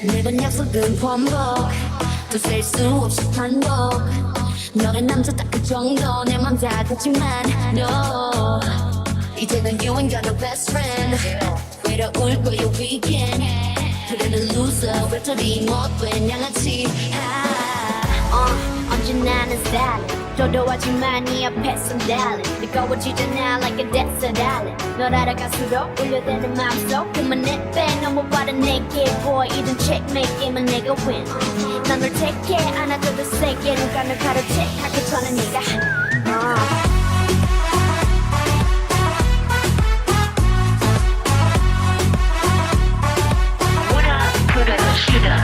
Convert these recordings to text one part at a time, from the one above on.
매번 약속은 번복 또 셀 수 없이 반복 너란 남자 딱 그 정도 내 맘 다 듣지만 no 이제는 you ain't got no best friend 외로울 거야 weekend 그래는 loser 외톨이 못된 양아치 언제나 는 style 도도하지만 이 앞에선 달린 뜨거워지잖아 like a desert island 널 알아갈수록 울려대는 마음속 그만해 빼 너무 빠른 내게 boy 이든 checkmate 게임은 내가 win 난 널 택해 안아줘도 세게 누가 널 가로채 하기 전에 네가 What up, put it sugar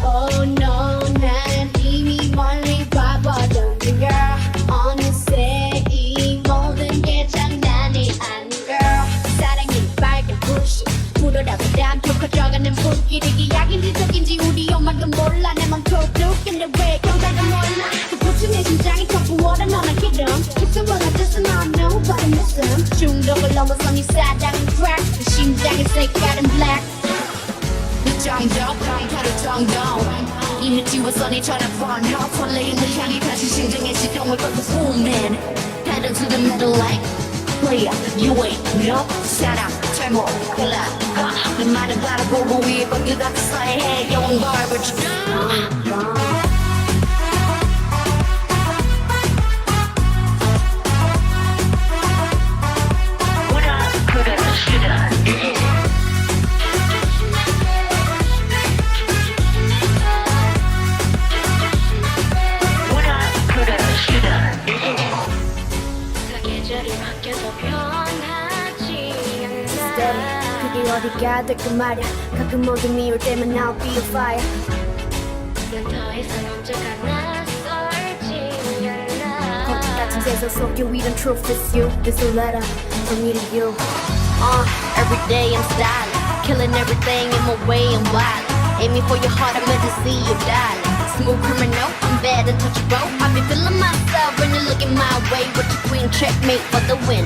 Oh no, 난 이미 멀리 봐버렸는 girl 어느새 이 모든 게 장난이 아닌 girl 사랑이 빨간 불씨 불어라 부담도 커져가는 불길이 약인지 적인지 우리 엄마도 몰라 내 맘 톡톡 근데 왜 경찰도 몰라 그 붙인 내 심장이 더 부어라 너만 기름 It's what I just know nobody miss him 중독을 넘어선 이 사랑은 crack 그 심장의 색깔은 black 정적 강타를 정동 이미 지웠어 네 전화 번호 설레이는 향이 다시 심장에 시동을 걸고 booming Pedal to the metal like player you ain't no 사랑 잘못 골라 내 말을 바라보고 위에 뻗기가 사이해 영웅 barber What up, put it sugar 그게 어디가 될까 말야 가끔 어둠이 올 때만 I'll be a fire 난 더 이상 언제가 낯설지 않아 거기 같은 세상 속 you we the truth is you This a letter from me to you Every day I'm styling Killing everything in my way and wild Aiming for your heart I'm meant to see you darling Smooth criminal, I'm bad and touchable I be feeling myself when you looking my way But your queen checkmate for the win